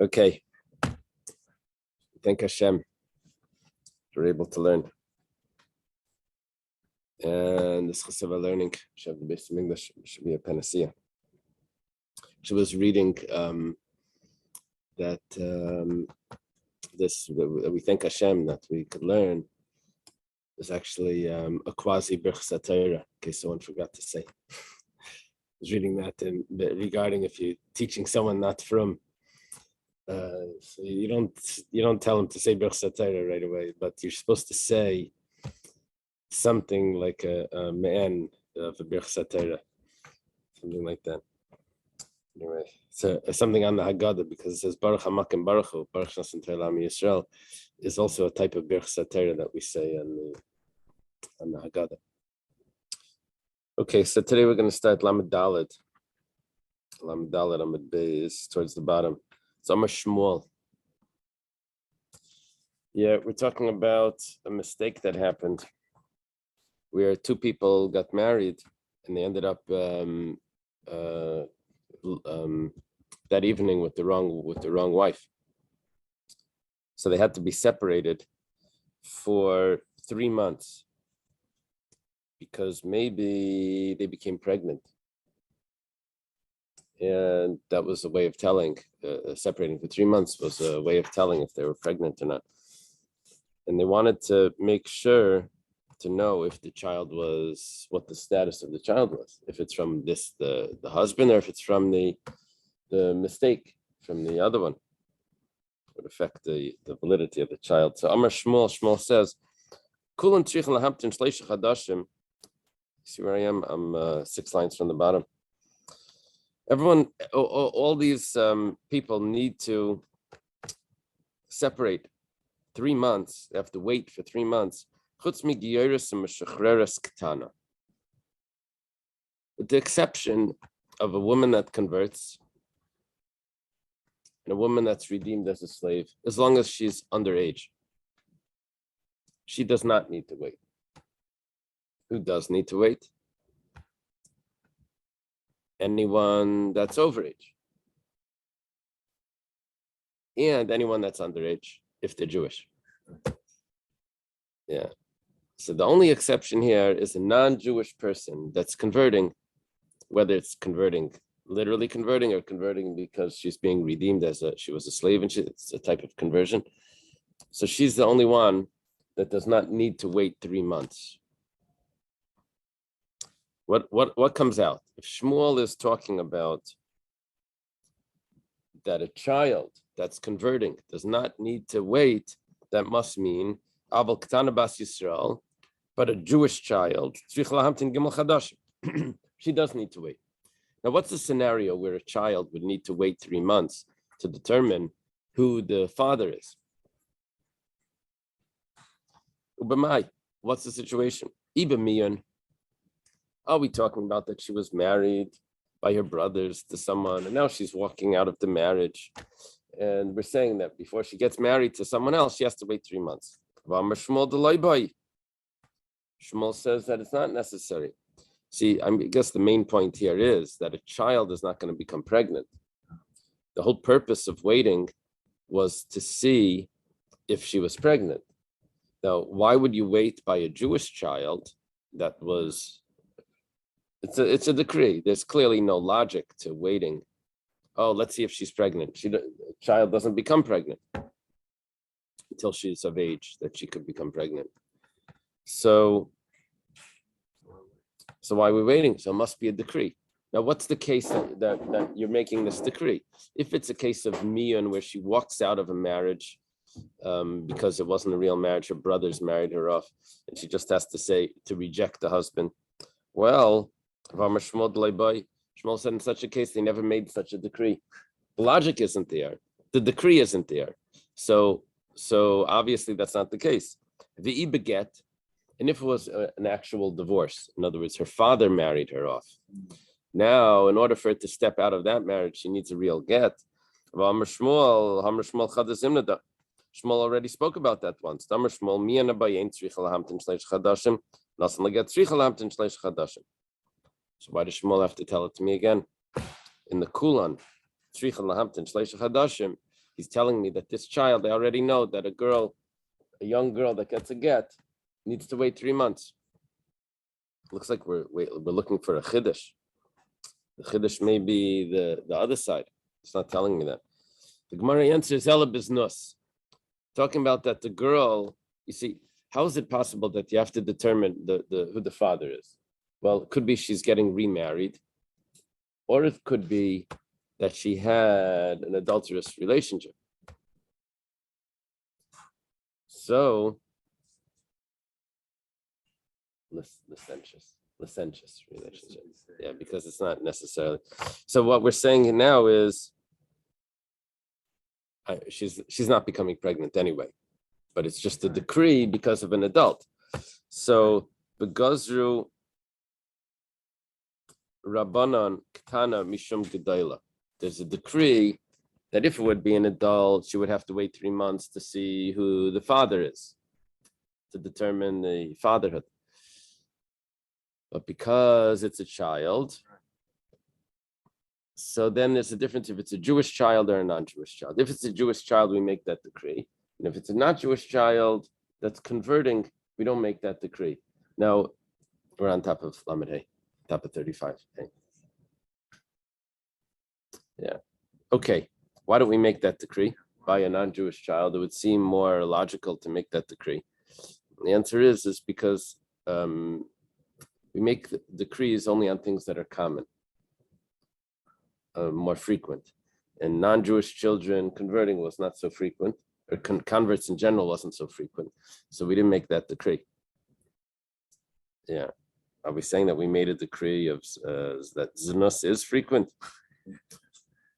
Okay. Thank Hashem. We're able to learn. And this chasava learning should have the base of English, should be a panacea. She was reading that we thank Hashem that we could learn is actually a quasi birchas Torah, in case someone forgot to say. I was reading that regarding if you're teaching someone not from, so you don't tell them to say birchas Torah right away, but you're supposed to say something like a man of a birchas Torah, something like that. Anyway, so something on the Haggadah, because it says Baruch Hamakim Baruch Hu, Baruch Shnasan Torah Yisrael, is also a type of birchas Torah that we say on the Haggadah. Okay, so today we're going to start Lamed Daled. Lamed Daled Amud Bey is towards the bottom. It's Amar Shmuel. Yeah, we're talking about a mistake that happened where two people got married and they ended up that evening with the wrong wife. So they had to be separated for 3 months because maybe they became pregnant. And that was a way of telling, separating for 3 months was a way of telling if they were pregnant or not. And they wanted to make sure to know if the child was, what the status of the child was, if it's from the husband or if it's from the mistake from the other one. It would affect the validity of the child. So Amar Shmuel says, Kulan tzrichen lahamtin shleisha chadashim. See where I am? I'm 6 lines from the bottom. Everyone, all these people need to separate 3 months. They have to wait for 3 months. With the exception of a woman that converts and a woman that's redeemed as a slave, as long as she's underage. She does not need to wait. Who does need to wait? Anyone that's overage. And anyone that's underage, if they're Jewish. Yeah. So the only exception here is a non-Jewish person that's converting, whether it's converting, literally converting, or converting because she's being redeemed she was a slave, and it's a type of conversion. So she's the only one that does not need to wait 3 months. What comes out? If Shmuel is talking about that a child that's converting does not need to wait, that must mean Aval Ketana Bas Yisrael, but a Jewish child, she does need to wait. Now, what's the scenario where a child would need to wait 3 months to determine who the father is? Ubamai, what's the situation? Ibamiyan. Are we talking about that she was married by her brothers to someone, and now she's walking out of the marriage? And we're saying that before she gets married to someone else, she has to wait 3 months. Shmuel says that it's not necessary. See, I guess the main point here is that a child is not going to become pregnant. The whole purpose of waiting was to see if she was pregnant. Now, why would you wait by a Jewish child that was... It's a decree. There's clearly no logic to waiting. Oh, let's see if she's pregnant. The child doesn't become pregnant until she's of age that she could become pregnant. So why are we waiting? So it must be a decree. Now, what's the case that you're making this decree? If it's a case of miyun where she walks out of a marriage because it wasn't a real marriage, her brothers married her off, and she just has to reject the husband. Well, Shmuel said in such a case, they never made such a decree. The logic isn't there. The decree isn't there. So obviously that's not the case. The beget, and if it was an actual divorce, in other words, her father married her off. Now, in order for her to step out of that marriage, she needs a real get. Shmuel already spoke about that once. So why does Shmuel have to tell it to me again? In the Kulan, He's telling me that this child, I already know that a young girl that gets a get needs to wait 3 months. Looks like we're looking for a chiddush. The chiddush may be the other side. It's not telling me that. The Gemara answers Ela biznus, talking about that the girl. You see, how is it possible that you have to determine who the father is? Well, it could be she's getting remarried, or it could be that she had an adulterous relationship. So, licentious relationship. Yeah, because it's not necessarily. So what we're saying now is she's not becoming pregnant anyway, but it's just a decree because of an adult. So the Gazru Rabbanan Ketana Mishum Gedaila. There's a decree that if it would be an adult, she would have to wait 3 months to see who the father is, to determine the fatherhood. But because it's a child, so then there's a difference if it's a Jewish child or a non-Jewish child. If it's a Jewish child, we make that decree. And if it's a not Jewish child that's converting, we don't make that decree. Now, we're on top of Lamed Hey, top of 35. Hey. Yeah. Okay. Why don't we make that decree by a non-Jewish child? It would seem more logical to make that decree. The answer is because we make decrees only on things that are common, more frequent. And non-Jewish children converting was not so frequent, or converts in general wasn't so frequent. So we didn't make that decree. Yeah. Are we saying that we made a decree of that zinus is frequent?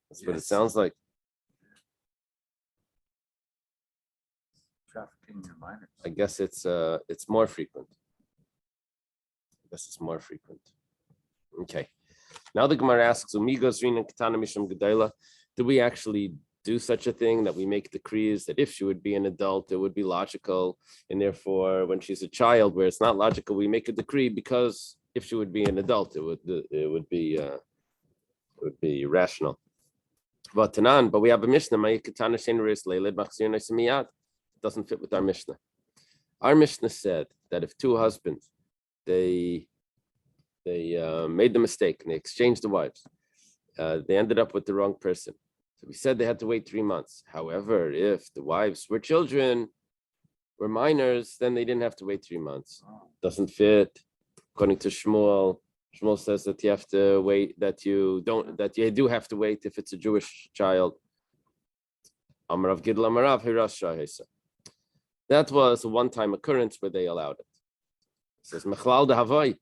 That's what it sounds like. Trafficking in minors. I guess it's more frequent. It's more frequent. Okay. Now the Gemara asks, do we actually do such a thing that we make decrees that if she would be an adult, it would be logical, and therefore when she's a child where it's not logical, we make a decree because if she would be an adult, it would be rational. But we have a Mishnah. It doesn't fit with our Mishnah. Our Mishnah said that if two husbands they made the mistake and they exchanged the wives, they ended up with the wrong person. So we said they had to wait 3 months. However, if the wives were children, were minors, then they didn't have to wait 3 months. Doesn't fit. According to Shmuel, Shmuel says that you have to wait, that you do have to wait if it's a Jewish child. Amarav Gidl Amarav Hirasha Hesa. That was a one-time occurrence where they allowed it. It says, Mechlal de Havai.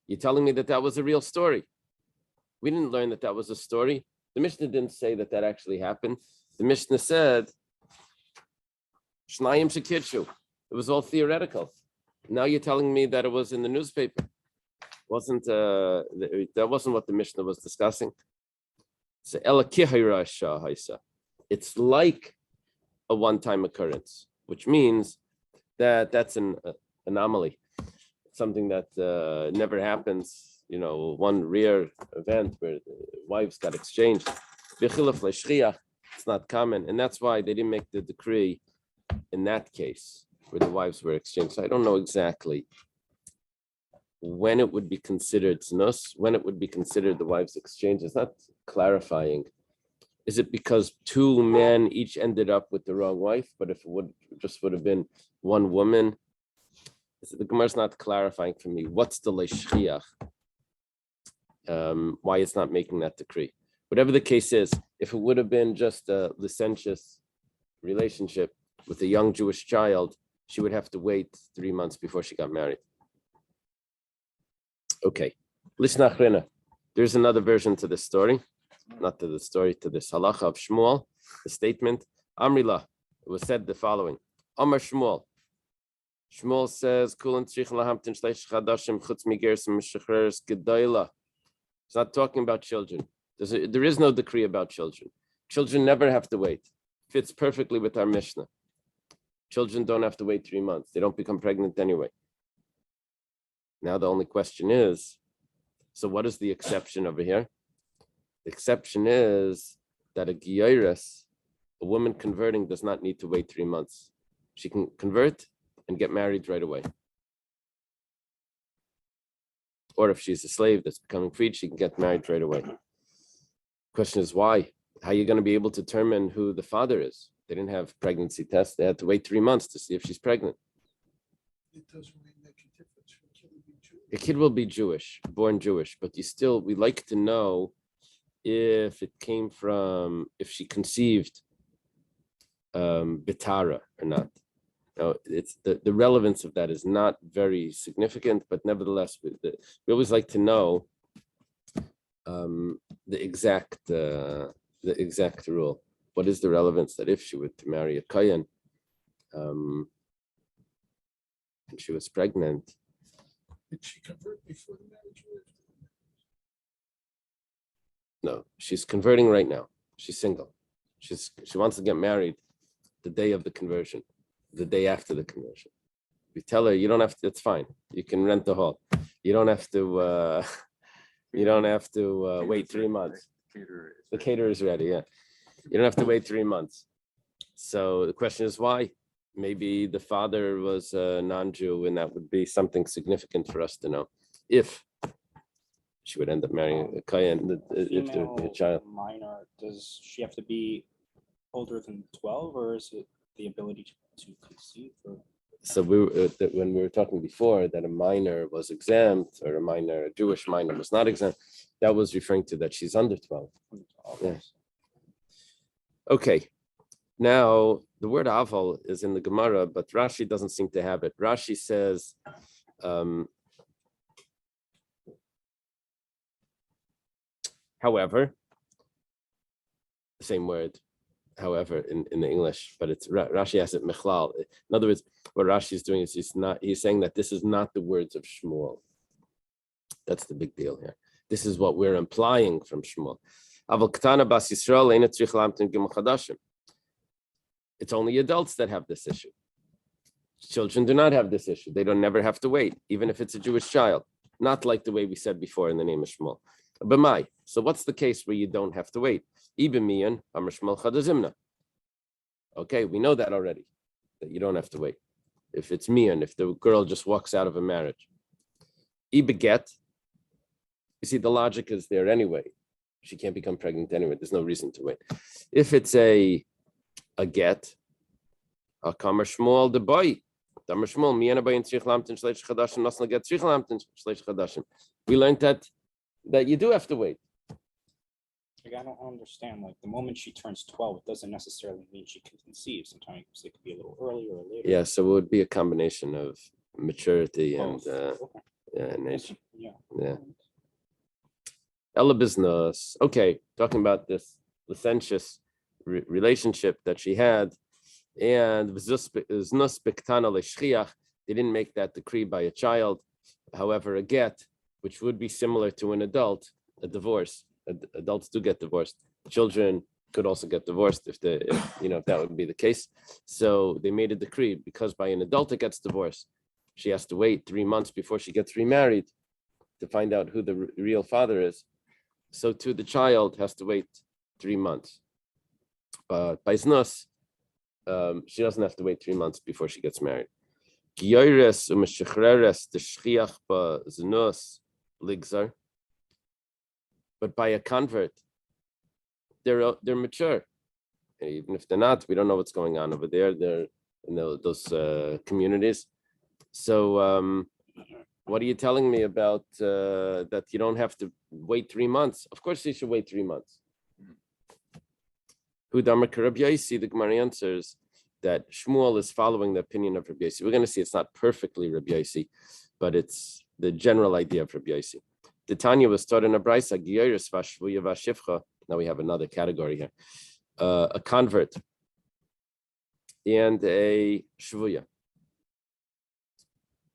You're telling me that was a real story. We didn't learn that was a story. The Mishnah didn't say that actually happened. The Mishnah said, Shnayim Shekidshu. It was all theoretical. Now you're telling me that it was in the newspaper. That wasn't what the Mishnah was discussing. It's like a one-time occurrence, which means that's an anomaly, something that never happens. One rare event where the wives got exchanged. It's not common, and that's why they didn't make the decree in that case where the wives were exchanged. So I don't know exactly when it would be considered znus, when it would be considered the wives exchange. It's not clarifying. Is it because two men each ended up with the wrong wife? But if it would have been one woman, the Gemara's not clarifying for me what's the leishchiach, why it's not making that decree. Whatever the case is, if it would have been just a licentious relationship with a young Jewish child, she would have to wait 3 months before she got married. Okay, there's another version to this story, not to the story, to this halacha of Shmuel, the statement. Amrila, it was said the following. Amar Shmuel. Shmuel says, it's not talking about children. There is no decree about children. Children never have to wait. Fits perfectly with our Mishnah. Children don't have to wait 3 months. They don't become pregnant anyway. Now the only question is, so what is the exception over here? The exception is that a Giyores a woman converting does not need to wait 3 months. She can convert and get married right away. Or if she's a slave that's becoming freed, she can get married right away. Question is why? How are you going to be able to determine who the father is? They didn't have pregnancy tests. They had to wait 3 months to see if she's pregnant. It doesn't really make a difference. The kid will be Jewish, born Jewish, but we like to know if it came from, if she conceived Bitara or not. Now, it's the relevance of that is not very significant, but nevertheless, we always like to know the exact rule. What is the relevance that if she were to marry a Kayan and she was pregnant? Did she convert before the marriage? No, she's converting right now. She's single. She wants to get married the day of the conversion, the day after the conversion. We tell her you don't have to. It's fine. You can rent the hall. You don't have to. You don't have to wait 3 months. The caterer is ready. Yeah, you don't have to wait 3 months. So the question is why? Maybe the father was a non-Jew, and that would be something significant for us to know. If she would end up marrying a Kayan, if there would be a child. Minor, does she have to be older than 12, or is it the ability to conceive? So when we were talking before that a minor was exempt or a Jewish minor was not exempt, that was referring to that she's under 12. Yeah. Okay. Now the word aval is in the Gemara, but Rashi doesn't seem to have it. Rashi says, however, the same word, however, in the English, but it's Rashi has it mechlal. In other words, what Rashi is doing is he's saying that this is not the words of Shmuel. That's the big deal here. This is what we're implying from Shmuel. It's only adults that have this issue. Children do not have this issue. They don't never have to wait, even if it's a Jewish child. Not like the way we said before in the name of Shmuel. B'mai. So what's the case where you don't have to wait? Okay, we know that already, that you don't have to wait. If it's mian, if the girl just walks out of a marriage. Ibeget, you see, the logic is there anyway. She can't become pregnant anyway. There's no reason to wait. If it's a get, a kamer shmuel de boy. We learned that you do have to wait. Like, I don't understand. Like, the moment she turns 12, it doesn't necessarily mean she can conceive. Sometimes it could be a little earlier or later. Yeah, so it would be a combination of maturity and and age. Yeah. Ella business. Okay, talking about this licentious relationship that she had, and they didn't make that decree by a child. However, a get, which would be similar to an adult, a divorce. Adults do get divorced. Children could also get divorced if that would be the case. So they made a decree because by an adult that gets divorced, she has to wait 3 months before she gets remarried to find out who the real father is. So too the child has to wait 3 months. But by znus, she doesn't have to wait 3 months before she gets married. But by a convert, they're mature. And even if they're not, we don't know what's going on over there. They're in those communities. So what are you telling me about that you don't have to wait 3 months? Of course you should wait 3 months. The Gemara answers that Shmuel is following the opinion of Rabbi Yossi. We're going to see it's not perfectly Rabbi Yossi, but it's the general idea of Rabbi Yossi. The Tanya was taught in a brisa. Now we have another category here: a convert and a shvuya,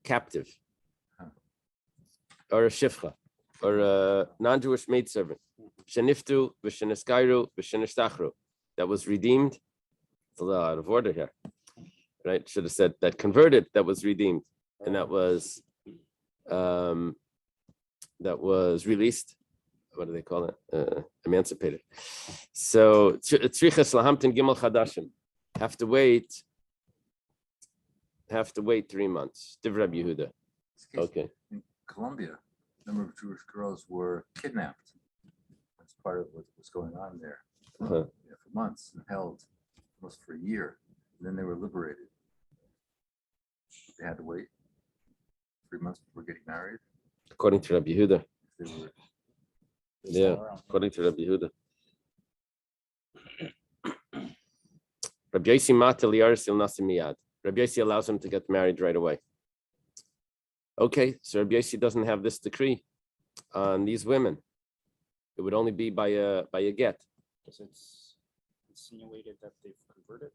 captive, or a shifcha, or a non-Jewish maidservant. Sheniftu v'sheniskairu v'shenishtachru. That was redeemed. It's a little out of order here, right? Should have said that converted. That was redeemed, and that was released, what do they call it? Emancipated. So tzrichas lahamtin gimel chadashim. Have to wait 3 months. Div Rabbi Yehuda. Okay. In Colombia, a number of Jewish girls were kidnapped. That's part of what was going on there for months and held almost for a year. And then they were liberated. They had to wait 3 months before getting married. According to Rabbi Yehuda. They were Yeah, according to Rabbi Yehuda. Rabbi Yossi mata liyaris il nasi miyad. Rabbi Yossi allows him to get married right away. Okay, so Rabbi Yossi doesn't have this decree on these women. It would only be by a get. Because it's insinuated that they've converted.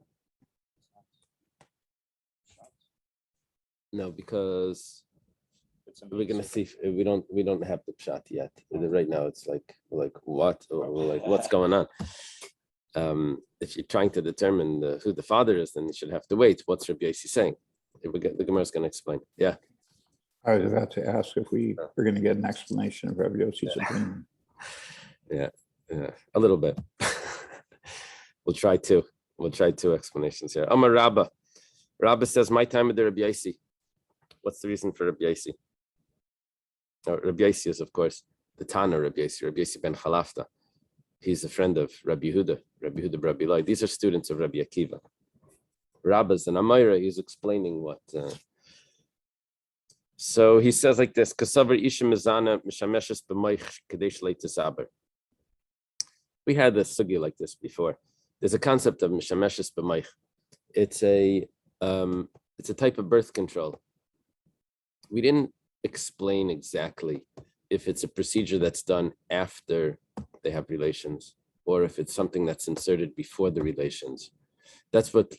No, because It's a we're gonna maid see. We don't have the pshat yet. Right now, it's like what, or like what's going on. If you're trying to determine who the father is, then you should have to wait. What's Rabbi Yossi saying? The Gemara is going to explain. Yeah. I was about to ask if we were going to get an explanation of Rabbi Yossi's opinion. Yeah, a little bit. We'll try two explanations here. Amar Rabba. Rabba says, my time with the Rabbi Yossi. What's the reason for Rabbi Yossi? Rabbi Yossi is, of course, the Tana Rabbi Yossi ben Chalafta. He's a friend of Rabbi Yehuda, Rabbi Eloi. These are students of Rabbi Akiva. Rabba's an Amayra, he's explaining what. So he says like this, Kasavar Isha Mizana Mishameshes B'Moich Kadesh Leitasaber. We had a sugi like this before. There's a concept of Mishameshes B'Moich. It's a type of birth control. We didn't explain exactly if it's a procedure that's done after they have relations, or if it's something that's inserted before the relations. That's what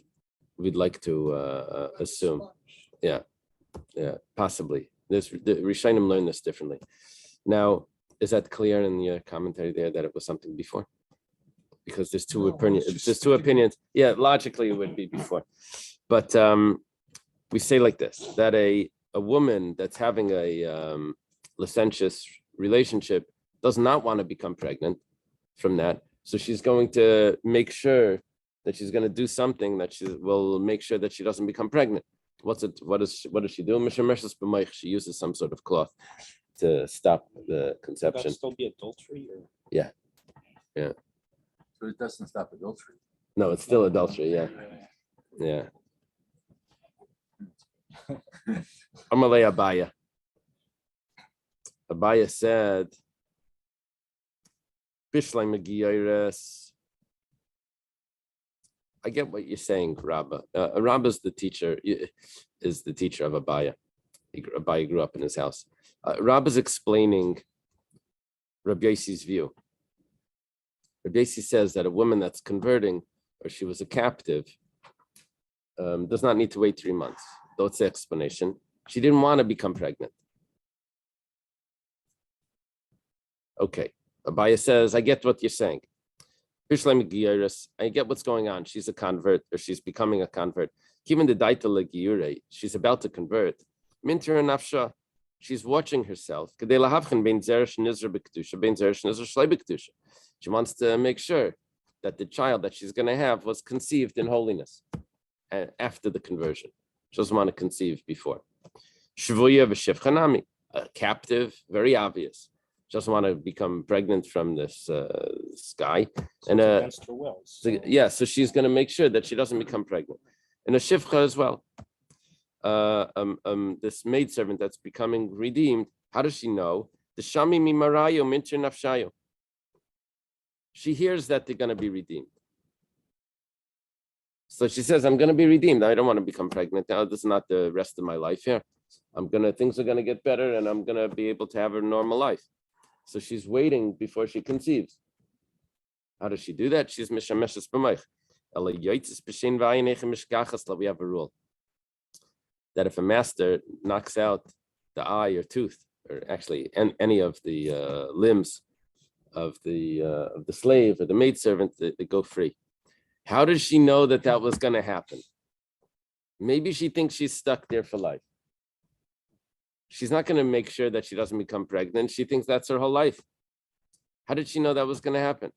we'd like to assume. Yeah, possibly. The Rishonim learn this differently. Now, is that clear in your commentary there that it was something before? Because there's two opinions. There's two opinions. Yeah, logically it would be before, but we say like this: that a woman that's having a licentious relationship does not want to become pregnant from that. So she's going to make sure that she's going to do something that she will make sure that she doesn't become pregnant. What does she do? She uses some sort of cloth to stop the conception. Would that still be adultery? Or? Yeah. So it doesn't stop adultery. No, it's still adultery. Yeah. Amalei Abaya. Abaya said, I get what you're saying, Rabba. Rabba's the teacher, is the teacher of Abaya. Abaya grew up in his house. Rabba's explaining Rabbi Yossi's view. Rabbi Yossi says that a woman that's converting, or she was a captive, does not need to wait 3 months. That's the explanation. She didn't want to become pregnant. Okay. Abaya says, I get what you're saying. I get what's going on. She's a convert, or she's becoming a convert. Given the daita legiyure, she's about to convert. Minter nafsha, she's watching herself. She wants to make sure that the child that she's going to have was conceived in holiness after the conversion. She doesn't want to conceive before. Shvuya v'shivchanami, a captive, very obvious. She doesn't want to become pregnant from this guy. So and against her will. so she's going to make sure that she doesn't become pregnant. And a shivcha as well. This maidservant that's becoming redeemed, how does she know? The shami mimarayo minter nafshayo. She hears that they're going to be redeemed. So she says, I'm going to be redeemed. I don't want to become pregnant now. This is not the rest of my life here. Things are going to get better, and I'm going to be able to have a normal life. So she's waiting before she conceives. How does she do that? She's mishameshes b'moich. We have a rule that if a master knocks out the eye or tooth, or actually any of the limbs of the slave or the maidservant, they go free. How does she know that was going to happen? Maybe she thinks she's stuck there for life. She's not going to make sure that she doesn't become pregnant. She thinks that's her whole life. How did she know that was going to happen?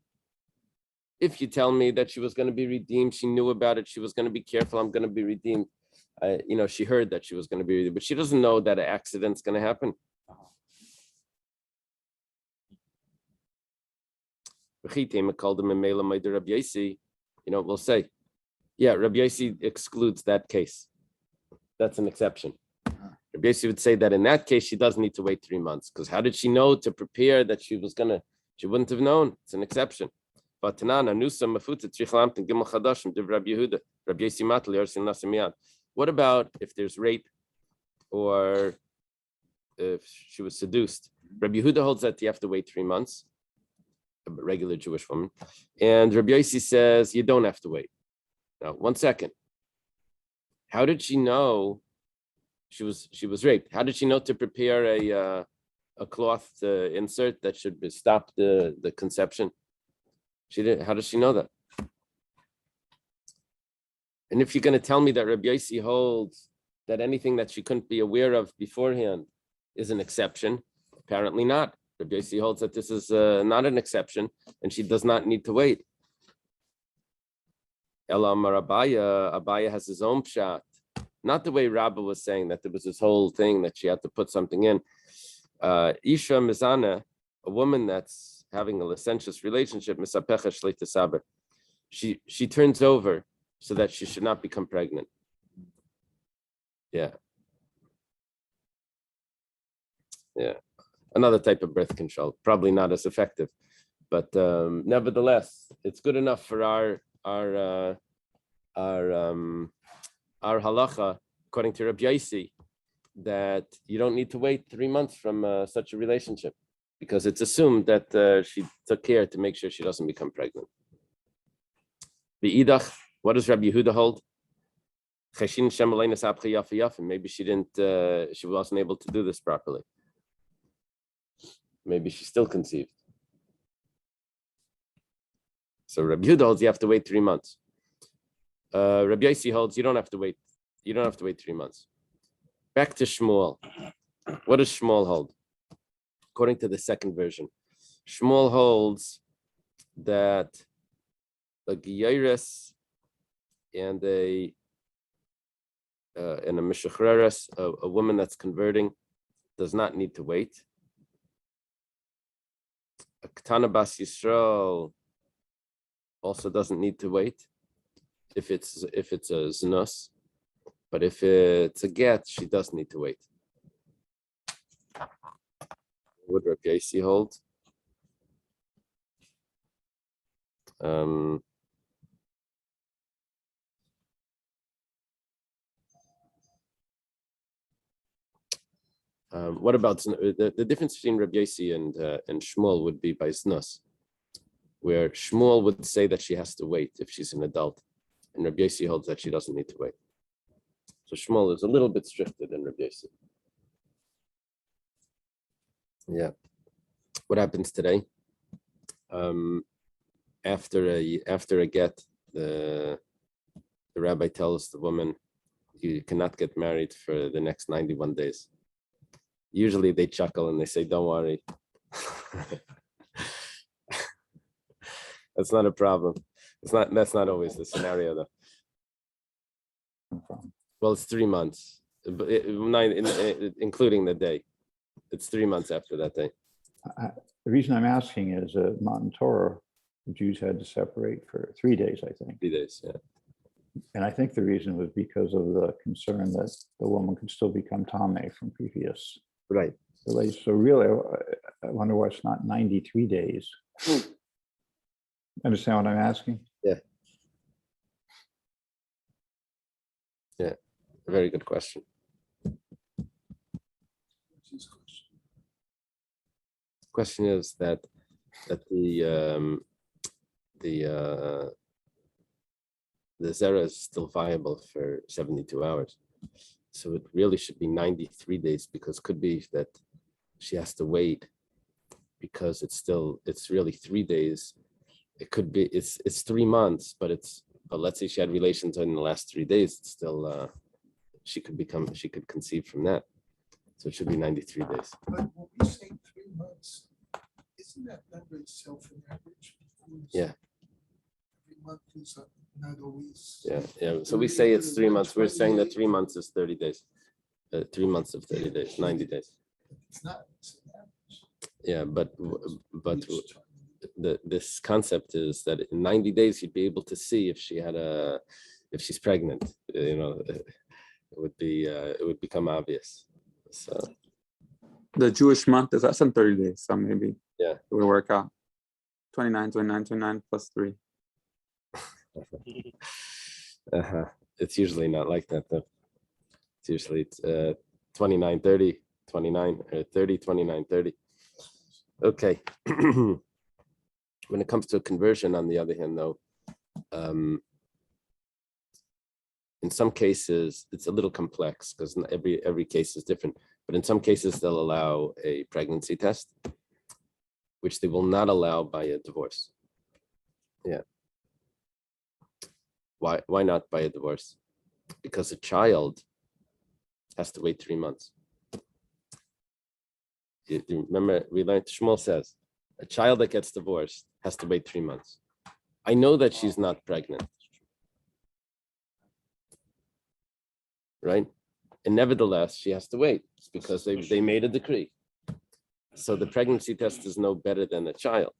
If you tell me that she was going to be redeemed, she knew about it, she was going to be careful, I'm going to be redeemed. She heard that she was going to be redeemed, but she doesn't know that an accident's going to happen. We'll say, yeah, Rabbi Yossi excludes that case. That's an exception. Rabbi Yossi would say that in that case, she doesn't need to wait 3 months, because how did she know to prepare that she wouldn't have known? It's an exception. What about if there's rape or if she was seduced? Rabbi Yehuda holds that you have to wait 3 months, a regular Jewish woman. And Rabbi Yossi says you don't have to wait. Now, 1 second. How did she know she was raped? How did she know to prepare a cloth to insert that should stop the conception? She didn't. How does she know that? And if you're going to tell me that Rabbi Yossi holds that anything that she couldn't be aware of beforehand is an exception, apparently not. Rabbi Yossi holds that this is not an exception, and she does not need to wait. Elamar Abaya has his own pshat, not the way Rabba was saying that there was this whole thing that she had to put something in. Isha Mizana, a woman that's having a licentious relationship, she turns over so that she should not become pregnant. Yeah. Another type of birth control, probably not as effective, but nevertheless, it's good enough for our halacha, according to Rabbi Yossi, that you don't need to wait 3 months from such a relationship, because it's assumed that she took care to make sure she doesn't become pregnant. V'idach, what does Rabbi Yehuda hold? Maybe she wasn't able to do this properly. Maybe she's still conceived. So Rabbi Yehuda holds you have to wait 3 months. Rabbi Yossi holds you don't have to wait. You don't have to wait 3 months. Back to Shmuel. What does Shmuel hold? According to the second version, Shmuel holds that a Geiris and a Meshachreres, a woman that's converting, does not need to wait. A Ketana Bas Yisrael also doesn't need to wait if it's a Znus, but if it's a get, she does need to wait. Would Rabbi Yossi hold? What about the difference between Rabbi Yossi and Shmuel would be by Znus, where Shmuel would say that she has to wait if she's an adult, and Rabbi Yossi holds that she doesn't need to wait. So Shmuel is a little bit stricter than Rabbi Yossi. Yeah. What happens today? After a get, the rabbi tells the woman, you cannot get married for the next 91 days. Usually they chuckle and they say, don't worry. That's not a problem. That's not always the scenario though. Well, it's 3 months, but including the day. It's 3 months after that day. The reason I'm asking is Matan Torah, the Jews had to separate for 3 days, I think. 3 days, yeah. And I think the reason was because of the concern that the woman could still become Tameh from previous Right. relations. So really, I wonder why it's not 93 days. Understand what I'm asking? Yeah. Yeah, a very good question. What's his question? The question is that the Zera is still viable for 72 hours. So it really should be 93 days, because could be that she has to wait because it's really 3 days. It could be, it's 3 months, but let's say she had relations in the last 3 days, it's still, she could conceive from that. So it should be 93 days. But when we say 3 months, Isn't that number itself an average? Yeah. Every month is not always. Yeah. So we say it's 3 months. We're saying that 3 months is 30 days. 3 months of 30 days, 90 days. It's not, it's an average. Yeah, but Each time. this concept is that in 90 days you'd be able to see if she's pregnant. It would become obvious. So The Jewish month is less than 30 days, so maybe Yeah. it would work out. 29 plus 3. It's usually not like that though. It's usually 29, 30, 29, 30, 29, 30. Okay. When it comes to conversion, on the other hand, though, in some cases it's a little complex because every case is different. But in some cases they'll allow a pregnancy test, which they will not allow by a divorce. Yeah. Why not by a divorce? Because a child has to wait 3 months. You remember, we learned, Shmuel says, a child that gets divorced has to wait 3 months. I know that she's not pregnant, right? And nevertheless, she has to wait. It's because they made a decree. So the pregnancy test is no better than a child.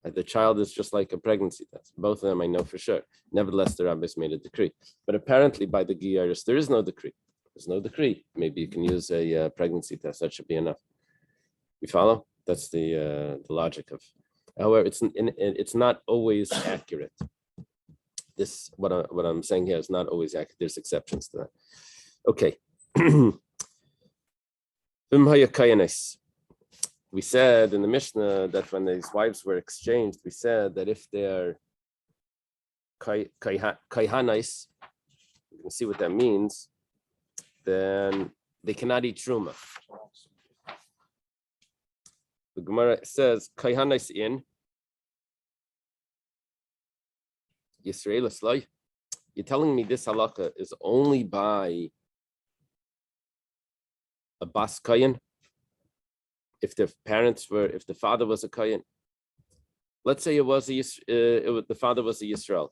The child is just like a pregnancy test. Both of them I know for sure. Nevertheless, the rabbis made a decree. But apparently by the Giyaris, there is no decree. There's no decree. Maybe you can use a pregnancy test. That should be enough. You follow? That's the logic of. However, it's not always accurate. This what I'm saying here is not always accurate. There's exceptions to that. Okay. We said in the Mishnah that when these wives were exchanged, we said that if they're kaihanais, you can see what that means, then they cannot eat truma. The Gemara says kaihanais in Yisrael Aslai. You're telling me this halakha is only by a bas kayan? If the father was a kayan, let's say the father was a Yisrael.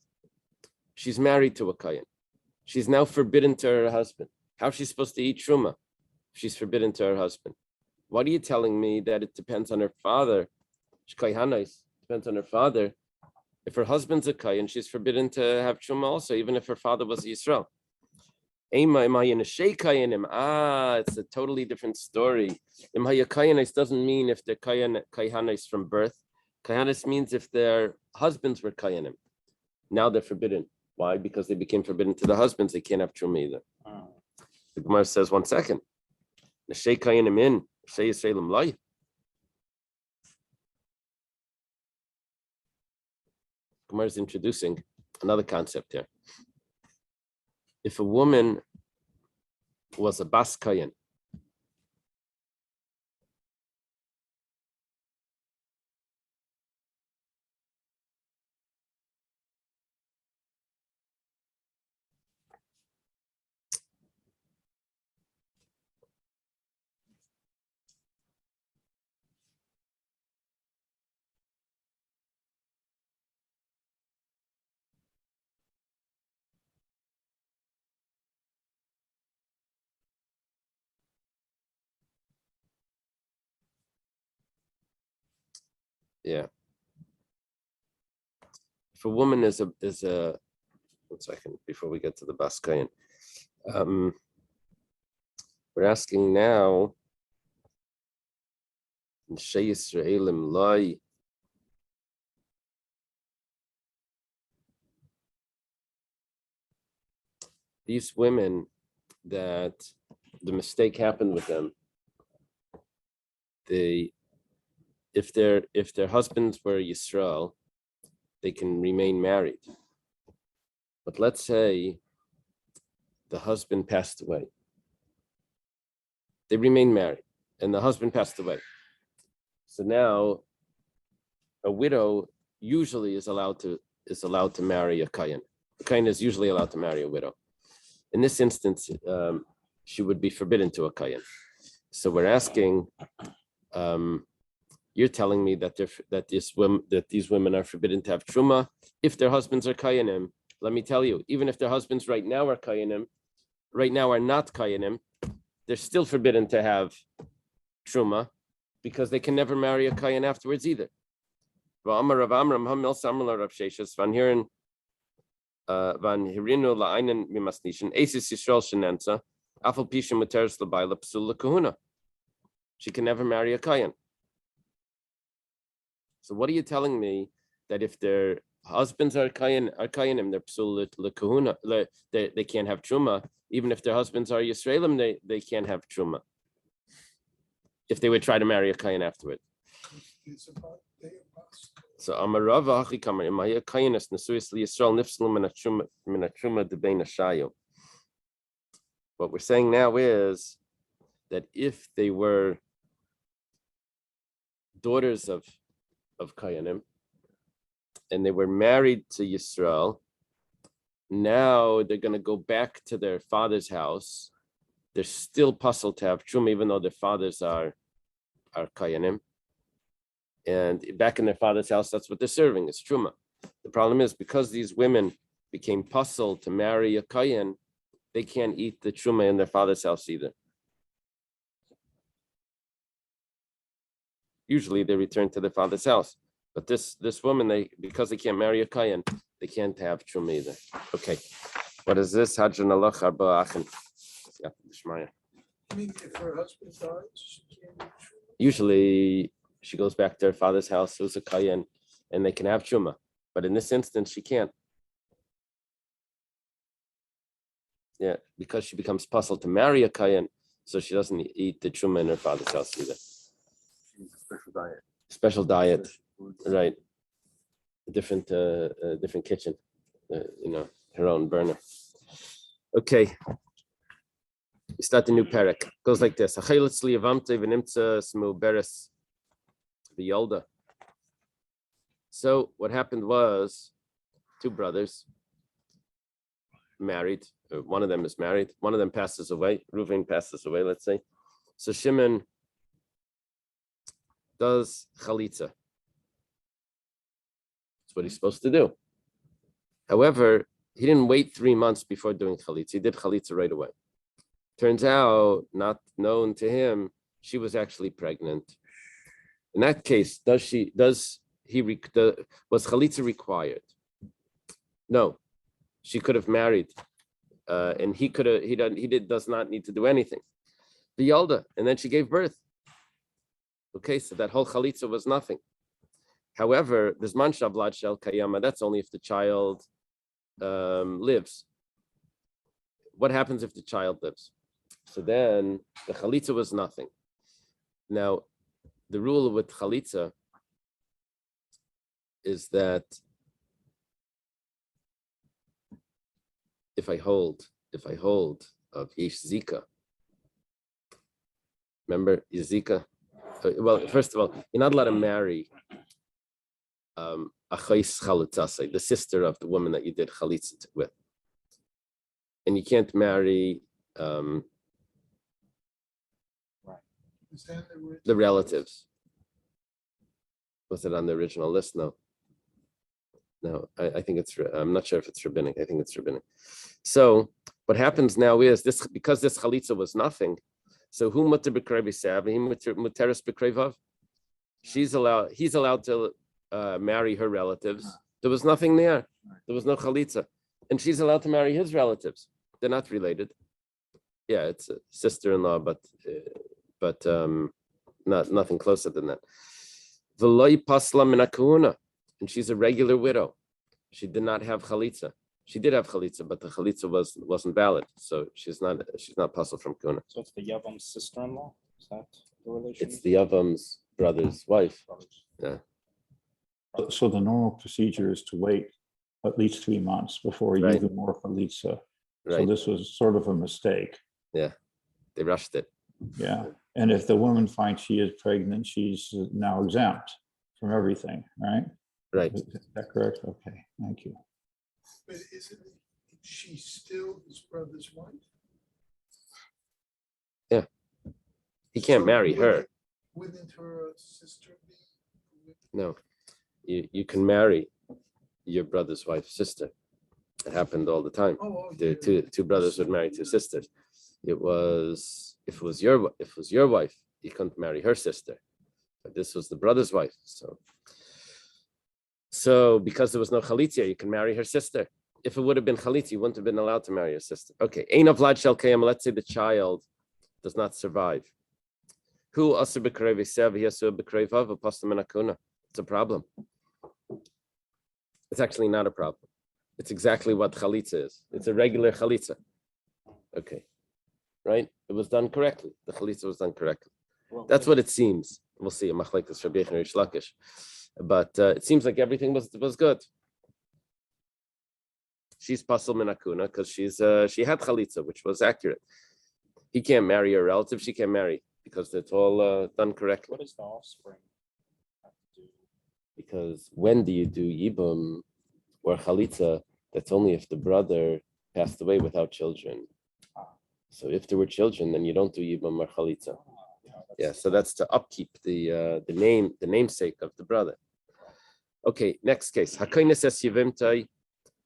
She's married to a kayan. She's now forbidden to her husband. How is she supposed to eat truma? She's forbidden to her husband. What are you telling me that it depends on her father? Depends on her father. If her husband's a kayan, she's forbidden to have truma also, even if her father was a Yisrael. It's a totally different story. Doesn't mean if they're kaihanis from birth. Kaihanis means if their husbands were kayanim. Now they're forbidden. Why? Because they became forbidden to the husbands. They can't have truma either. The Gemara says, 1 second. Gemara is introducing another concept here. If a woman was a bas kayan, yeah. If a woman is a 1 second before we get to the bas kayan, we're asking now. These women that the mistake happened with them, if their husbands were Yisrael, they can remain married. But let's say the husband passed away. They remain married, and the husband passed away. So now, a widow usually is allowed to marry a kayan. A kayan is usually allowed to marry a widow. In this instance, she would be forbidden to a kayan. So we're asking, you're telling me that these women are forbidden to have truma if their husbands are kayanim. Let me tell you, even if their husbands right now are kayanim, right now are not kayanim, they're still forbidden to have truma because they can never marry a kayan afterwards either. Van hirinu la'ainen mimasnishin asis Yisrael shenenza afal pisha muteris l'bayla psul kahuna. She can never marry a kayan. So what are you telling me that if their husbands are kayanim, they're psul l'kahuna, they can't have truma, even if their husbands are Yisraelim, they can't have truma if they would try to marry a kayan afterward. So Amarava Hachikamar Imaya Kayanis Nasuis Yisrael Nifslu Minatruma de Bein Ashayu. What we're saying now is that if they were daughters of Kayanim and they were married to Yisrael, now they're going to go back to their father's house. They're still puzzled to have truma, even though their fathers are Kayanim. And back in their father's house, that's what they're serving, is truma. The problem is, because these women became puzzled to marry a kayan, they can't eat the truma in their father's house either. Usually they return to their father's house. But this woman, because they can't marry a kayan, they can't have truma either. Okay. What is this? Hadran alach arba achin. I mean, if her husband dies, she can't do truma. Usually she goes back to her father's house, who's a kayan, and they can have truma. But in this instance, she can't. Yeah, because she becomes puzzled to marry a kayan, so she doesn't eat the truma in her father's house either. She needs a special diet. Special diet, Special foods. right? A different kitchen, her own burner. Okay. We start the new parak. Goes like this. So what happened was, two brothers married. One of them is married. One of them passes away. Reuven passes away, let's say. So Shimon does chalitza. That's what he's supposed to do. However, he didn't wait 3 months before doing chalitza. He did chalitza right away. Turns out, not known to him, she was actually pregnant. In that case, was chalitza required? No, she could have married, and he does not need to do anything. The Yalda, and then she gave birth. Okay, so that whole chalitza was nothing. However, this man shavlad shel kayama, that's only if the child lives. What happens if the child lives? So then the chalitza was nothing. Now, the rule with chalitza is that if I hold of yesh zika, remember zika? Well, first of all, you're not allowed to marry achais chalitzasei, the sister of the woman that you did chalitza with, and you can't marry Is that the relatives. Was it on the original list? No. I think it's. I'm not sure if it's rabbinic. I think it's rabbinic. So what happens now is this, because this chalitza was nothing. So who mutter b'krei b'sav? He muteris b'krei vav. He's allowed to marry her relatives. There was nothing there. There was no chalitza, and she's allowed to marry his relatives. They're not related. Yeah, it's a sister-in-law, but nothing closer than that. V'loi pasla min hakahuna, and she's a regular widow. She did not have chalitza. She did have chalitza, but the chalitza wasn't valid, so she's not pasal from kahuna. So it's the Yevam's sister-in-law? Is that the relation? It's the Yevam's brother's wife. Yeah. So the normal procedure is to wait at least 3 months before you Right. do more chalitza. So Right. this was sort of a mistake. Yeah. They rushed it. Yeah. And if the woman finds she is pregnant, she's now exempt from everything, right? Right. Is that correct? Okay, thank you. But isn't she still his brother's wife? He can't So marry when her. Wouldn't her sister be? No, you can marry your brother's wife's sister. It happened all the time. The two brothers would marry two sisters. It was if it was your wife, you couldn't marry her sister. But this was the brother's wife. So because there was no chalitza, you can marry her sister. If it would have been chalitza, you wouldn't have been allowed to marry your sister. Okay, ein avlad shel kayam. Let's say the child does not survive. Who asur b'krei v'sev yasur b'krei vav v'pastam menakuna? It's a problem. It's actually not a problem. It's exactly what chalitza is. It's a regular chalitza. Okay, right? It was done correctly. The chalitza was done correctly. That's what it seems. We'll see. But it seems like everything was good. She's pasal minakuna because she had chalitza, which was accurate. He can't marry a relative. She can't marry because it's all done correctly. What does the offspring have to do? Because when do you do yibum or chalitza? That's only if the brother passed away without children. So if there were children, then you don't do yibum or chalitza. Yeah, so that's to upkeep the namesake of the brother. Okay, next case. Hakayna says yivimtai.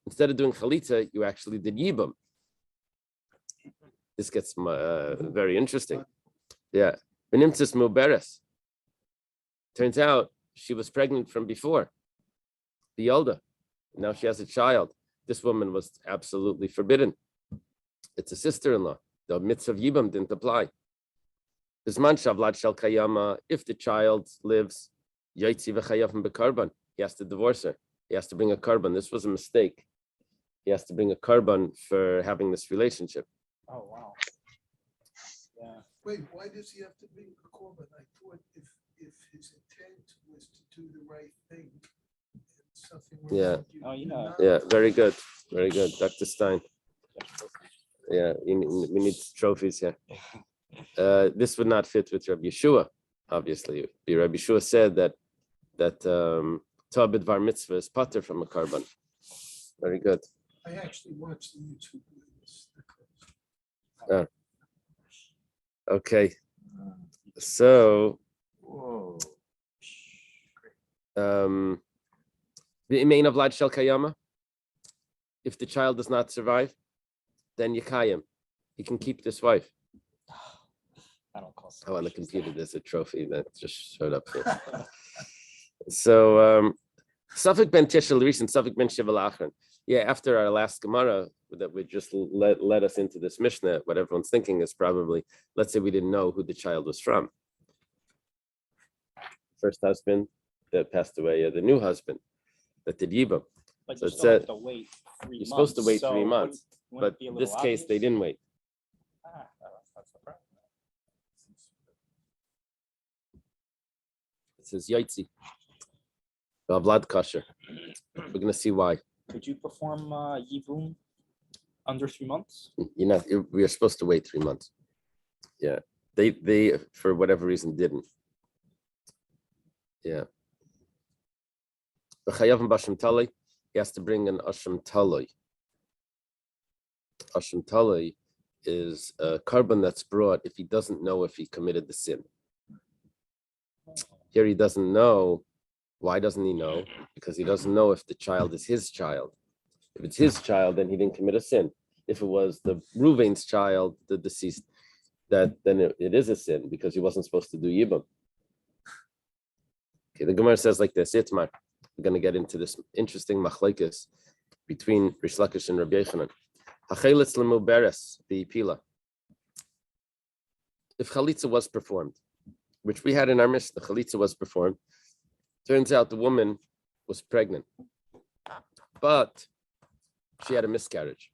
Instead of doing chalitza, you actually did yibum. This gets very interesting. Yeah, benimtzis muberes. Turns out she was pregnant from before. The older. Now she has a child. This woman was absolutely forbidden. It's a sister-in-law. The mitzvah of yibum didn't apply. If the child lives, he has to divorce her. He has to bring a korban. This was a mistake. He has to bring a korban for having this relationship. Oh, wow. Yeah. Wait, why does he have to bring a korban? I thought if his intent was to do the right thing, something wrong Yeah. with you, Oh, you're yeah. not- Yeah, very good. Very good. Dr. Stein. Yeah, we need trophies here. This would not fit with Rabbi Yeshua, obviously. Rabbi Yeshua said that Tabid Var Mitzvah is pater from a korban. Very good. I actually watched the YouTube videos. Okay. So Whoa. the imain of Vlad Shel Kayama, if the child does not survive, then Yikayim. He can keep this wife. I don't call Oh, on the computer, there's a trophy that just showed up here. So, Safik ben Tishel recent Safik ben Shival Achron. Yeah, after our last Gemara that would just led us into this Mishnah, what everyone's thinking is probably, let's say we didn't know who the child was from. First husband that passed away, or the new husband that did Yibam. But So you it still have said- to wait 3 months. You're supposed to wait so 3 months. wouldn't it But be a this little case, they obvious? didn't wait. That's the problem. It says Yaitzi. Vlad Kasher. We're going to see why. Could you perform Yivum under 3 months? We are supposed to wait 3 months. Yeah. They for whatever reason didn't. Yeah. He has to bring an Asham Taloi. Asham Taloi is a korban that's brought if he doesn't know if he committed the sin. Here he doesn't know. Why doesn't he know? Because he doesn't know if the child is his child. If it's his child, then he didn't commit a sin. If it was the Reuven's child, the deceased, then it is a sin because he wasn't supposed to do Yibam. Okay, the Gemara says like this, Itmar. We're going to get into this interesting machlekes between Rish Lakish and Rabbi Yochanan. Hachelitz lemuberes bi'ipila. If chalitza was performed, which we had in our Mishnah, chalitza was performed, turns out the woman was pregnant, but she had a miscarriage.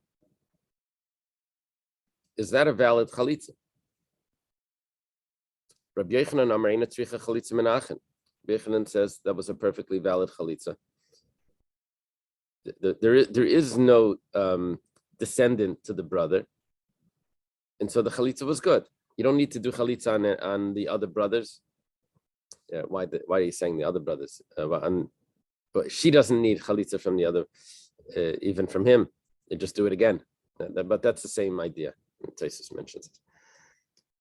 Is that a valid chalitza? Rabbi Yochanan Amarina tzricha chalitza menachen. Rabbi Yochanan says that was a perfectly valid chalitza. There is no descendant to the brother, and so the chalitza was good. You don't need to do chalitza on the other brothers. Yeah, why are you saying the other brothers? But she doesn't need chalitza from the other, even from him. You just do it again. But that's the same idea. Taisus mentions it.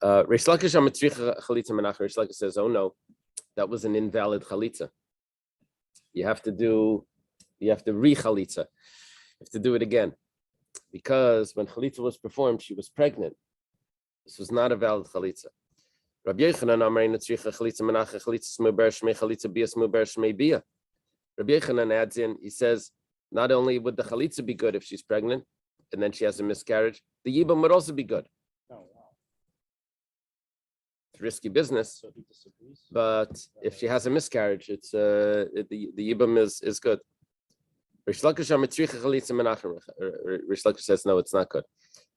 Reish Lakish Amatricha Chalitza Menachem. Reish Lakish says, "Oh no, that was an invalid chalitza. You have to re-chalitza. You have to do it again, because when chalitza was performed, she was pregnant. This was not a valid chalitza." Rabbi Yochanan Amar Natricha Chalitza Menachem Chalitza Smuber Shmei Chalitza Bia Smuber Shmei Bia. Rabbi Yochanan adds in, he says, not only would the chalitza be good if she's pregnant and then she has a miscarriage, the yibam would also be good. Oh, wow. It's risky business, So he disagrees. but if she has a miscarriage, it's the yibam is good. Rish Lakish says no, it's not good.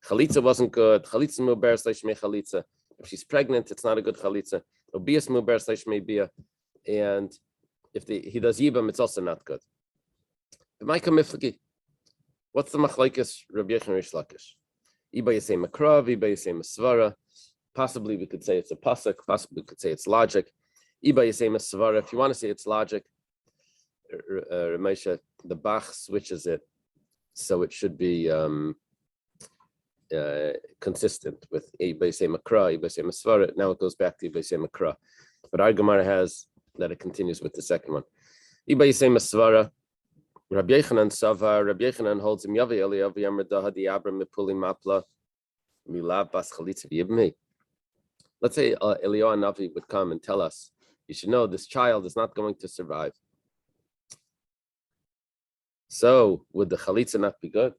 Chalitza wasn't good. Chalitza muber slash me chalitza. If she's pregnant, it's not a good chalitza. Obias muber slash me bia, and if he does yibam, it's also not good. What's the machlekes Rabbi Yochanan Rish Lakish? Iba yisei makrav, iba yisei masvara. Possibly we could say it's a pasuk. Possibly we could say it's logic. Iba yisei masvara. If you want to say it's logic, Ramesha, the Bach switches it so it should be consistent with iba yisei makra, iba yisei masvara. Now it goes back to iba yisei makra, but our Gemara has that it continues with the second one. Iba yisei masvara. Rabbi Yochanan Sava, Rabbi Yochanan holds him Yavi Eliyav Yamar Dahadi Abram Mipuli Mapla Milav Bas Chalitza V'Yibmi. Let's say Eliyahu Navi would come and tell us, you should know this child is not going to survive. So would the Chalitza not be good?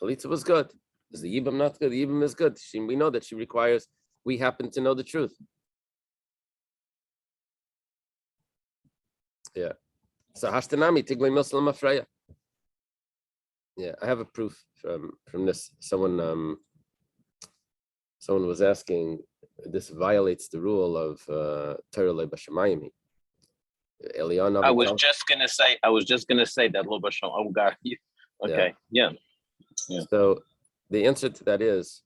Chalitza was good. Is the Yibam not good? The Yibam is good. We know that she requires, we happen to know the truth. Yeah. So Hashtanami Tiglei Muslim Afreya. Yeah, I have a proof from this. Someone was asking, this violates the rule of Torah Lebashamayim. I was just gonna say that little bit. Oh God. Okay. Yeah. So the answer to that is,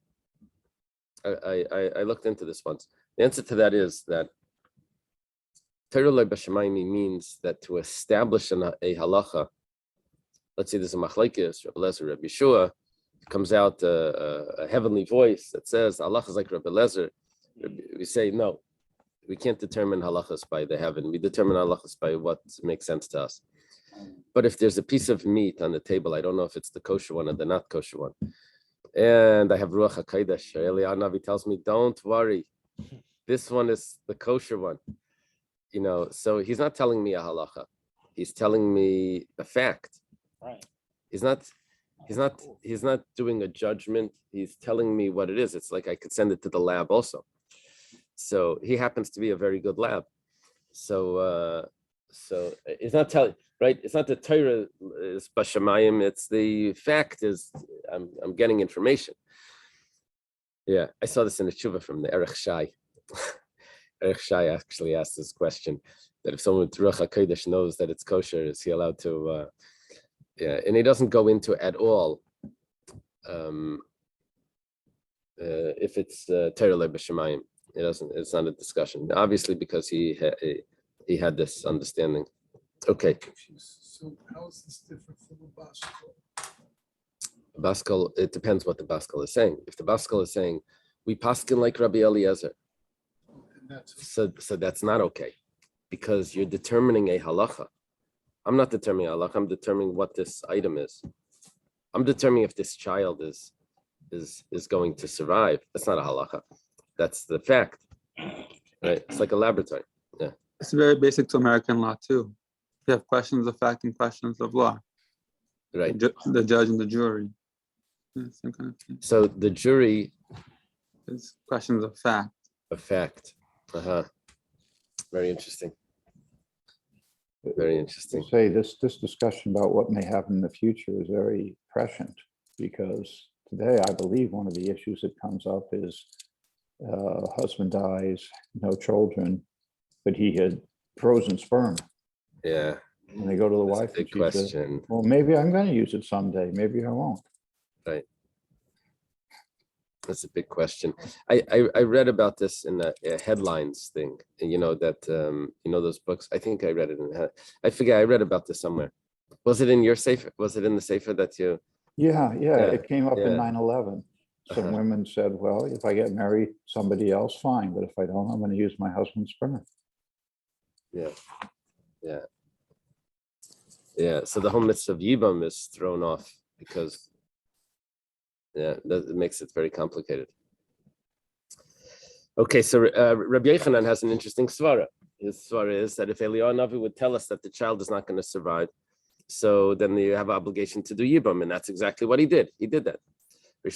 I looked into this once. The answer to that is that Torah Lebashamayim means that to establish a halacha, let's say there's a machlekes, Rabbi Lezer, Rabbi Yeshua, comes out a heavenly voice that says halacha is like Rabbi Lezer. We say no, we can't determine halachas by the heaven. We determine halachas by what makes sense to us. But if there's a piece of meat on the table, I don't know if it's the kosher one or the not kosher one, and I have Ruach HaKodesh, Eliyahu Navi tells me, don't worry, this one is the kosher one. You know, so he's not telling me a halacha. He's telling me a fact. Right. He's not doing a judgment. He's telling me what it is. It's like I could send it to the lab also. So he happens to be a very good lab. So it's not telling, right? It's not the Torah is Bashamayim. It's the fact is I'm getting information. Yeah, I saw this in the tshuva from the Erech Shai. Erech Shai actually asked this question, that if someone with Ruach HaKodesh knows that it's kosher, is he allowed to, and he doesn't go into at all if it's Torah Lebashamayim. It doesn't, it's not a discussion. Obviously, because he had this understanding. Okay. So how is this different from a Baskal? Baskal, it depends what the Baskal is saying. If the Baskal is saying, we paskin like Rabbi Eliezer, so that's not okay, because you're determining a halacha. I'm not determining a halacha. I'm determining what this item is. I'm determining if this child is going to survive. That's not a halacha. That's the fact. Right? It's like a laboratory. Yeah. It's very basic to American law too. You have questions of fact and questions of law. Right. The judge and the jury. Yeah, same kind of thing. So the jury It's questions of fact. A fact. Very interesting. Very interesting. Say this discussion about what may happen in the future is very prescient, because today I believe one of the issues that comes up is husband dies, no children, but he had frozen sperm. Yeah. And they go to the That's a wife and big she says, question. well, maybe I'm going to use it someday. Maybe I won't. Right. That's a big question. I read about this in the headlines thing. You know that those books. I think I read it in. I forget. I read about this somewhere. Was it in your safer? Was it in the safer that you? Yeah. It came up in 9/11. some women said, well, if I get married, somebody else, fine. But if I don't, I'm going to use my husband's sperm. Yeah. So the whole mitzvah of Yibam is thrown off because, that makes it very complicated. Okay, so Rabbi Yochanan has an interesting svara. His svara is that if Eliyahu Navi would tell us that the child is not going to survive, so then you have an obligation to do Yibam, and that's exactly what he did. He did that. We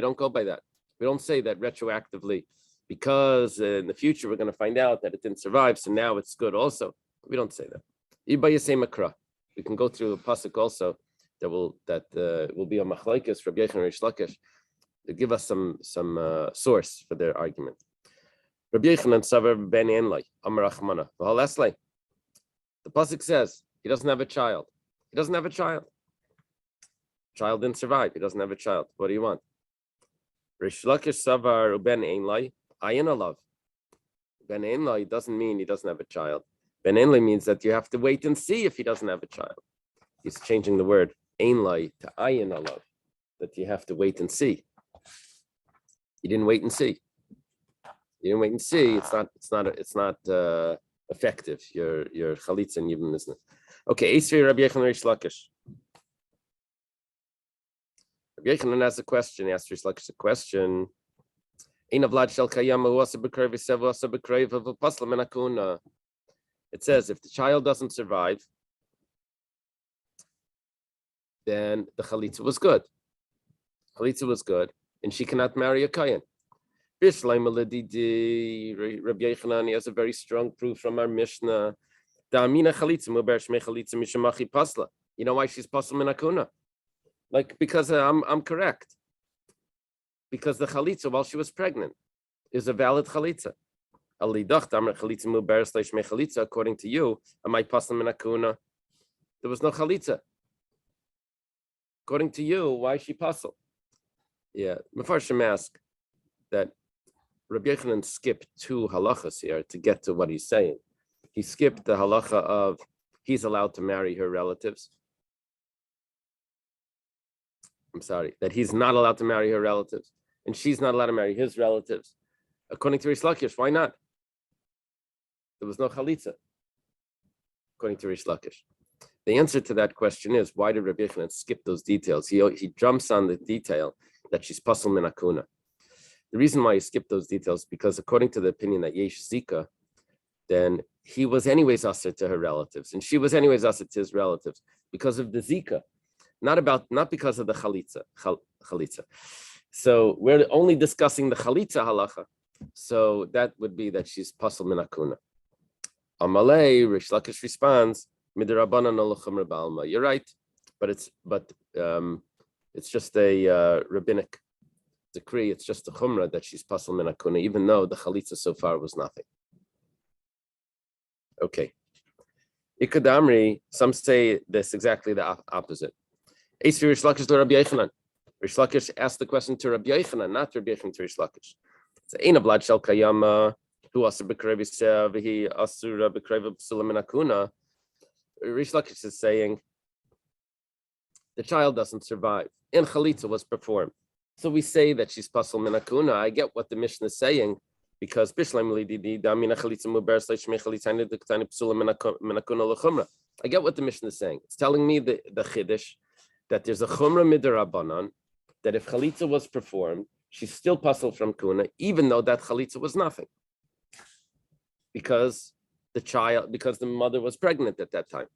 don't go by that. We don't say that retroactively because in the future we're going to find out that it didn't survive, so now it's good also. We don't say that. We can go through a pasuk also that will be a machlokes Rabbi Yochanan and Rish Lakish to give us some source for their argument. Rabbi Yochanan savar ben enlai amar achmana v'haleslei. The pasuk says he doesn't have a child. He doesn't have a child. Child didn't survive. He doesn't have a child. What do you want? Rish Lakish savar ben enlai ayin alav. Ben enlai doesn't mean he doesn't have a child. Ben enlai means that you have to wait and see if he doesn't have a child. He's changing the word enlai to ayin alav, that you have to wait and see. You didn't wait and see. You didn't wait and see. It's not effective. Your chalitza and yibum business. Okay, Esrei Rabbi Yochanan Rish Lakish. Rabbi Yochanan has a question. He asked Rish Lakish a question. It says if the child doesn't survive, then the chalitza was good. Chalitza was good, and she cannot marry a kayan. Rabbi Yochanan has a very strong proof from our Mishnah. You know why she's pasal min hakuna? Like, because I'm correct. Because the chalitza while she was pregnant is a valid chalitza. According to you, am I pasal min hakuna? There was no chalitza. According to you, why is she pasal? Yeah, Mefarshim ask that Rabbi Yochanan skipped two halachas here to get to what he's saying. He skipped the halacha of he's allowed to marry her relatives. I'm sorry, that he's not allowed to marry her relatives, and she's not allowed to marry his relatives. According to Rish Lakish, why not? There was no chalitza. According to Rish Lakish. The answer to that question is, why did Rabbi Yochanan skip those details? He jumps on the detail that she's pasal min hakuna. The reason why he skipped those details because according to the opinion that yesh zika, then he was anyways asur to her relatives, and she was anyways asur to his relatives because of the zika, not because of the chalitza. So we're only discussing the chalitza halacha. So that would be that she's pasal min hakuna. Amalei, Rish Lakish responds, midrabanan olachem rabalma. You're right, but it's just a rabbinic decree. It's just a chumrah that she's pasal min hakuna, even though the chalitza so far was nothing. Okay. Ikadamri, some say this exactly the opposite. Esri Rish Lakish to Rabbi Yochanan. Rish Lakish asked the question to Rabbi Yochanan, not Rabbi Yochanan to Rish Lakish. So, Ein ablad shel kayama, hu asur b'krev yiseh, v'hi asura b'krev psula min hakuna. Rish Lakish is saying the child doesn't survive, and chalitza was performed. So we say that she's pasal min hakuna. I get what the Mishnah is saying because I get what the Mishnah is saying. It's telling me the chiddush that there's a chumrah midirabanan that if chalitza was performed, she's still pasal from kuna, even though that chalitza was nothing, because the mother was pregnant at that time.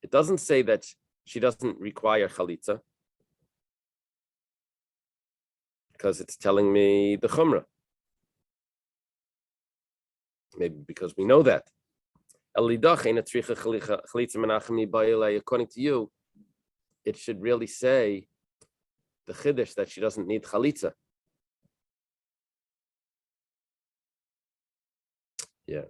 It doesn't say that she doesn't require chalitza, because it's telling me the chumrah. Maybe because we know that. According to you, it should really say the chiddush that she doesn't need chalitza. Yeah.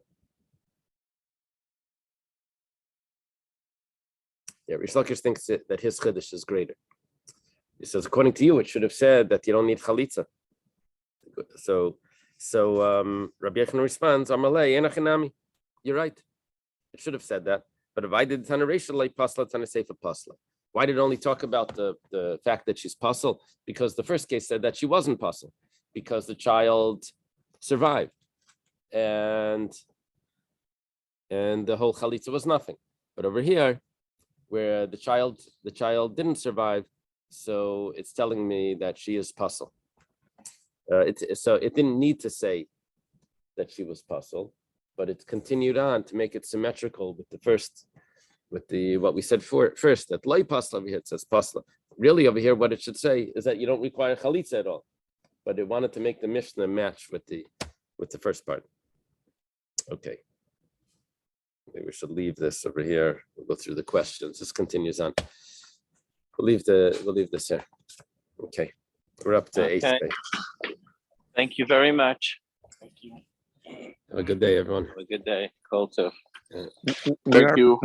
Rish Lakish thinks that his chiddush is greater. He says, according to you, it should have said that you don't need chalitza. So Rabbi Yochanan responds, Amalei, enachinami. You're right. It should have said that. But if I did Tana Reisha like Pasla, Tana Seifa Pasla. Why did it only talk about the fact that she's puzzle? Because the first case said that she wasn't puzzle, because the child survived, and the whole chalitza was nothing. But over here, where the child didn't survive, so it's telling me that she is puzzle. So it didn't need to say that she was puzzle, but it continued on to make it symmetrical with the first. With what we said first, that loy pasla over here, it says pasla. Really over here, what it should say is that you don't require chalitza at all. But it wanted to make the Mishnah match with the first part. Okay. Maybe we should leave this over here. We'll go through the questions. This continues on. We'll leave this here. Okay. We're up to 8. Okay. Thank you very much. Thank you. Have a good day, everyone. Have a good day. Call too. Thank you.